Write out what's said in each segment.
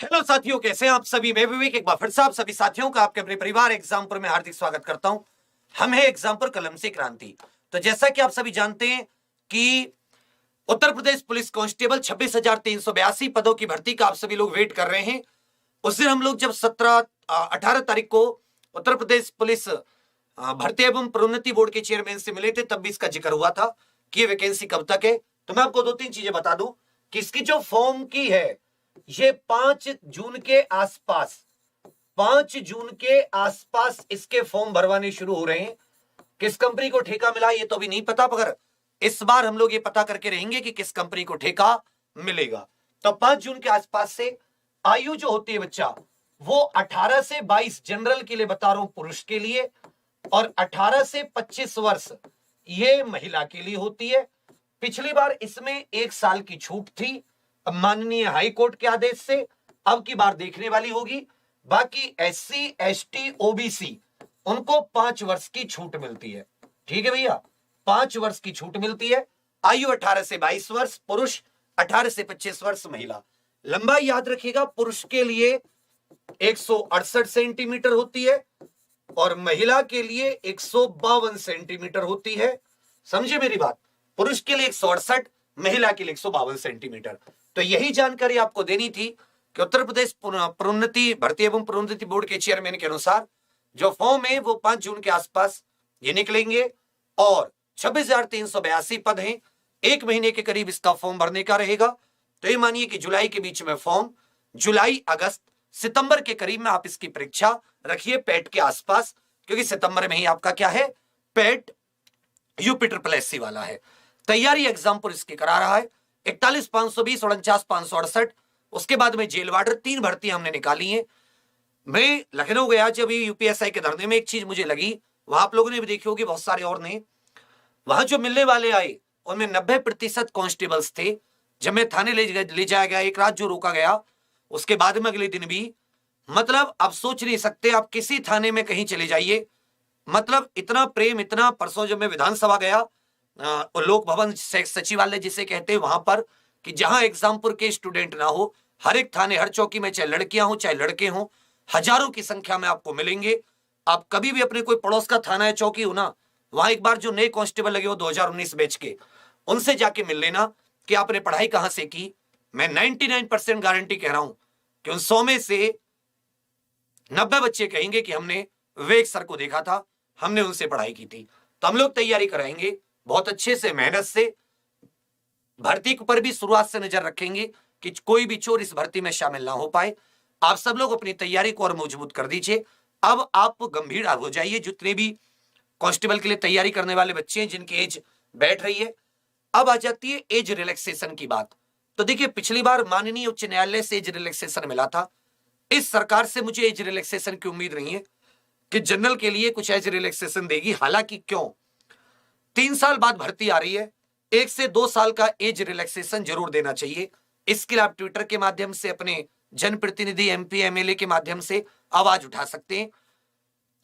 Hello साथियों, कैसे हैं आप सभी। मैं विवेक एक बार फिर से आप सभी साथियों का आपके अपने परिवार एग्जामपुर में हार्दिक स्वागत करता हूं। हम है एग्जामपुर कलम से क्रांति। तो जैसा कि आप सभी जानते हैं कि उत्तर प्रदेश पुलिस कांस्टेबल 26,382 पदों की भर्ती का आप सभी लोग वेट कर रहे हैं। उस दिन हम लोग जब 18 तारीख को उत्तर प्रदेश पुलिस भर्ती एवं प्रोन्नति बोर्ड के चेयरमैन से मिले थे, तब भी इसका जिक्र हुआ था कि ये वैकेंसी कब तक है। तो मैं आपको 2-3 चीजें बता दूं कि इसकी जो फॉर्म की है ये 5 जून के आसपास 5 जून के आसपास इसके फॉर्म भरवाने शुरू हो रहे हैं। किस कंपनी को ठेका मिला ये तो अभी नहीं पता, मगर इस बार हम लोग ये पता करके रहेंगे कि किस कंपनी को ठेका मिलेगा। तो 5 जून के आसपास से आयु जो होती है बच्चा वो 18 से 22 जनरल के लिए बता रहा हूं, पुरुष के लिए, और 18 से 25 वर्ष ये महिला के लिए होती है। पिछली बार इसमें 1 साल की छूट थी, अब माननीय हाई कोर्ट के आदेश से अब की बार देखने वाली होगी। बाकी एससी एसटी ओबीसी उनको 5 वर्ष की छूट मिलती है। ठीक है भैया, 5 वर्ष की छूट मिलती है। आयु 18 से 22 वर्ष पुरुष, 18 से 25 वर्ष महिला। लंबाई याद रखिएगा, पुरुष के लिए 168 सेंटीमीटर होती है और महिला के लिए 152 सेंटीमीटर होती है। समझे मेरी बात, पुरुष के लिए 168, महिला के लिए 152 सेंटीमीटर। तो यही जानकारी आपको देनी थी कि उत्तर प्रदेश प्रोन्नति भर्ती एवं प्रोन्नति बोर्ड के चेयरमैन के अनुसार जो फॉर्म है वो 5 जून के आसपास ये निकलेंगे और 26,382 पद हैं। 1 महीने के करीब इसका फॉर्म भरने का रहेगा। तो ये मानिए कि जुलाई के बीच में फॉर्म, जुलाई अगस्त सितंबर के करीब में आप इसकी परीक्षा रखिए पैट के आसपास, क्योंकि सितंबर में ही आपका क्या है, पैट यूपी ट्रिपल एससी वाला है। तैयारी एग्जामपुर इसकी करा रहा है। 41,520 और 49,568। उसके बाद में जेल वार्डर 3 भर्ती हमने निकाली है। मैं लखनऊ गया जब यूपीएसआई के धरने में, एक चीज मुझे लगी, वहां आप लोगों ने भी देखी होगी, बहुत सारे और ने, वहां जो मिलने वाले आए उनमें 90% कांस्टेबल्स थे। जब मैं थाने ले जाया गया, एक रात जो रोका गया, उसके बाद में अगले दिन भी, मतलब आप सोच नहीं सकते, आप किसी थाने में कहीं चले जाइए, मतलब इतना प्रेम, इतना। परसों जब मैं विधानसभा गया, लोक भवन सचिवालय जिसे कहते हैं, वहां पर, कि जहां एग्जामपुर के स्टूडेंट ना हो, हर एक थाने हर चौकी में, चाहे लड़कियां हो चाहे लड़के हो, हजारों की संख्या में आपको मिलेंगे। आप कभी भी अपने कोई पड़ोस का थाना या चौकी हो ना, वहां एक बार जो नए कांस्टेबल लगे हो 2019 बैच के, उनसे जाके मिल लेना कि आपने पढ़ाई कहां से की। मैं 99% गारंटी कह रहा हूं कि उन 100 में से 90 बच्चे कहेंगे कि हमने विवेक सर को देखा था, हमने उनसे पढ़ाई की थी। तो हम लोग तैयारी कराएंगे बहुत अच्छे से, मेहनत से। भर्ती पर भी शुरुआत से नजर रखेंगे कि कोई भी चोर इस भर्ती में शामिल ना हो पाए। आप सब लोग अपनी तैयारी को और मजबूत कर दीजिए। अब आप गंभीर हो जाइए, जितने भी कांस्टेबल के लिए तैयारी करने वाले बच्चे हैं जिनकी एज बैठ रही है। अब आ जाती है एज रिलैक्सेशन की बात। तो देखिए, पिछली बार माननीय उच्च न्यायालय से एज रिलैक्सेशन मिला था। इस सरकार से मुझे एज रिलैक्सेशन की उम्मीद नहीं है कि जनरल के लिए कुछ एज रिलैक्सेशन देगी। हालांकि क्यों, 3 साल बाद भर्ती आ रही है, 1 से 2 साल का एज रिलैक्सेशन जरूर देना चाहिए। इसके लिए आप ट्विटर के माध्यम से, अपने जनप्रतिनिधि एमपी एमएलए के माध्यम से आवाज उठा सकते हैं।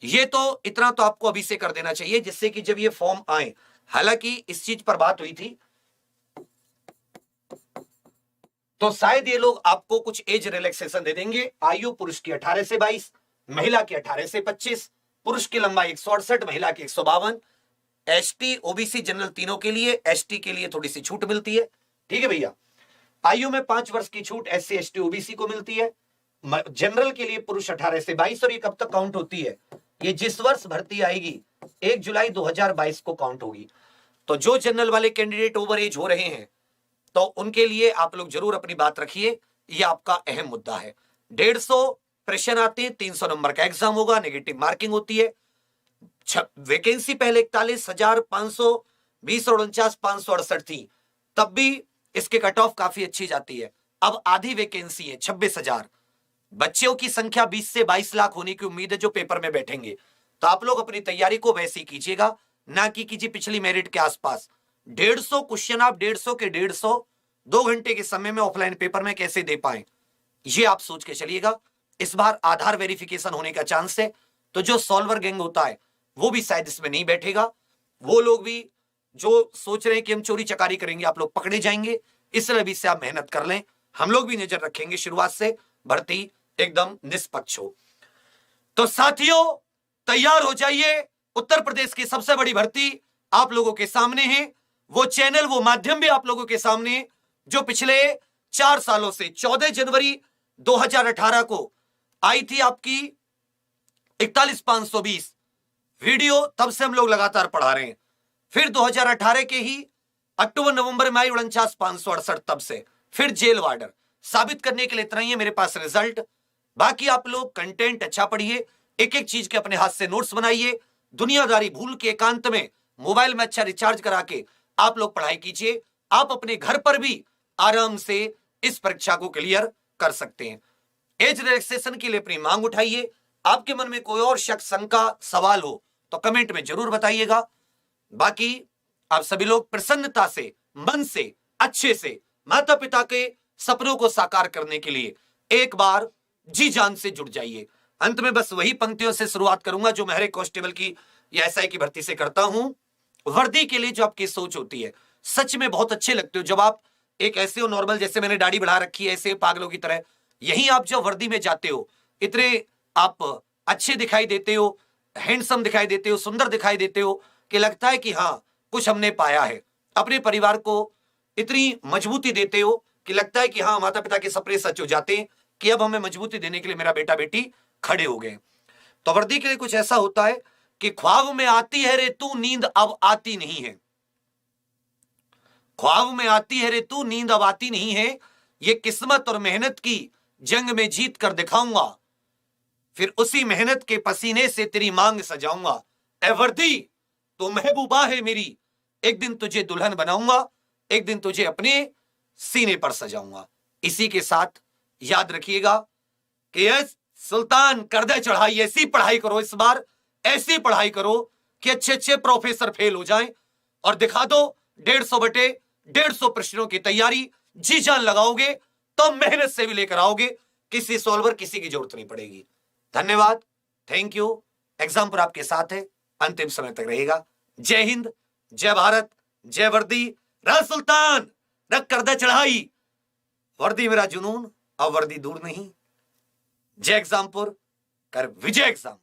ये तो इतना तो आपको अभी से कर देना चाहिए, जिससे कि जब ये फॉर्म आए, हालांकि इस चीज पर बात हुई थी तो शायद ये लोग आपको कुछ एज रिलैक्सेशन दे देंगे। आयु पुरुष की 18 से 22, महिला की 18 से 25, पुरुष की लंबाई 168, महिला की 152। एसटी ओबीसी जनरल तीनों के लिए, एसटी के लिए थोड़ी सी छूट मिलती है। ठीक है भैया, आयु में 5 वर्ष की छूट एससी एसटी ओबीसी को मिलती है। जनरल के लिए पुरुष 18 से 22। और ये कब तक काउंट होती है, ये जिस वर्ष भर्ती आएगी 1 जुलाई 2022 को काउंट होगी। तो जो जनरल वाले कैंडिडेट ओवर एज हो रहे हैं तो उनके लिए आप लोग जरूर अपनी बात रखिए, ये आपका अहम मुद्दा है। 150 प्रश्न आते हैं, 300 नंबर का एग्जाम होगा, नेगेटिव मार्किंग होती है। वैकेंसी पहले 41,520 और 49,568 थी, तब भी इसके कट ऑफ काफी अच्छी जाती है। अब आधी वैकेंसी है, 26,000। बच्चों की संख्या 20 से 22 लाख होने की उम्मीद है जो पेपर में बैठेंगे। तो आप लोग अपनी तैयारी को वैसे ही कीजिएगा, ना कि कीजिए पिछली मेरिट के आसपास। 150 क्वेश्चन आप 150 के 150 2 घंटे के समय में ऑफलाइन पेपर में कैसे दे पाए, ये आप सोच के चलिएगा। इस बार आधार वेरिफिकेशन होने का चांस है, तो जो सॉल्वर गैंग होता है वो भी शायद इसमें नहीं बैठेगा। वो लोग भी जो सोच रहे हैं कि हम चोरी चकारी करेंगे, आप लोग पकड़े जाएंगे। इसलिए अभी से आप मेहनत कर लें, हम लोग भी नजर रखेंगे शुरुआत से। भर्ती एकदम निष्पक्ष हो। तो साथियों तैयार हो जाइए, उत्तर प्रदेश की सबसे बड़ी भर्ती आप लोगों के सामने है। वो चैनल, वो माध्यम भी आप लोगों के सामने जो पिछले 4 सालों से 14 जनवरी 2018 को आई थी आपकी 41,520 वीडियो, तब से हम लोग लगातार पढ़ा रहे हैं। फिर 2018 के ही अक्टूबर नवंबर में आई 49,568, तब से फिर जेल वार्डर। साबित करने के लिए इतना ही है मेरे पास रिजल्ट। बाकी आप लोग कंटेंट अच्छा पढ़िए, एक एक चीज के अपने हाथ से नोट्स बनाइए, दुनियादारी भूल के एकांत में मोबाइल में अच्छा रिचार्ज करा के आप लोग पढ़ाई कीजिए। आप अपने घर पर भी आराम से इस परीक्षा को क्लियर कर सकते हैं। एज रिलैक्सेशन के लिए अपनी मांग उठाइए। आपके मन में कोई और शक, शंका, सवाल हो तो कमेंट में जरूर बताइएगा। बाकी आप सभी लोग प्रसन्नता से, मन से, अच्छे से माता पिता के सपनों को साकार करने के लिए एक बार जी जान से जुड़ जाइए। अंत में बस वही पंक्तियों से शुरुआत करूंगा जो मैं हर एक कांस्टेबल की या एसआई की भर्ती से करता हूं। वर्दी के लिए जो आपकी सोच होती है, सच में बहुत अच्छे लगते हो जब आप एक ऐसे हो नॉर्मल, जैसे मैंने दाढ़ी बढ़ा रखी है ऐसे पागलों की तरह, यही आप जब वर्दी में जाते हो इतने आप अच्छे दिखाई देते हो, हैंडसम दिखाई देते हो, सुंदर दिखाई देते हो कि लगता है कि हाँ कुछ हमने पाया है। अपने परिवार को इतनी मजबूती देते हो कि लगता है कि हाँ माता पिता के सपने सच हो जाते हैं कि अब हमें मजबूती देने के लिए मेरा बेटा बेटी खड़े हो गए। तो वर्दी के लिए कुछ ऐसा होता है कि ख्वाब में आती है रे तू, नींद अब आती नहीं है। ख्वाब में आती है रे तू, नींद अब आती नहीं है। ये किस्मत और मेहनत की जंग में जीत कर दिखाऊंगा, फिर उसी मेहनत के पसीने से तेरी मांग सजाऊंगा। ए वर्दी तो महबूबा है मेरी, एक दिन तुझे दुल्हन बनाऊंगा, एक दिन तुझे अपने सीने पर सजाऊंगा। इसी के साथ याद रखिएगा कि सुल्तान कर दे चढ़ाई, ऐसी पढ़ाई करो इस बार, ऐसी पढ़ाई करो कि अच्छे अच्छे प्रोफेसर फेल हो जाएं और दिखा दो 150 बटे 150 प्रश्नों की तैयारी जी जान लगाओगे तो मेहनत से भी लेकर आओगे, किसी सॉल्वर किसी की जरूरत नहीं पड़ेगी। धन्यवाद, थैंक यू। एग्जाम पर आपके साथ है, अंतिम समय तक रहेगा। जय हिंद, जय भारत, जय वर्दी। राज सुल्तान रख कर दे चढ़ाई, वर्दी मेरा जुनून, अब वर्दी दूर नहीं। जय एग्जामपुर, कर विजय एग्जाम।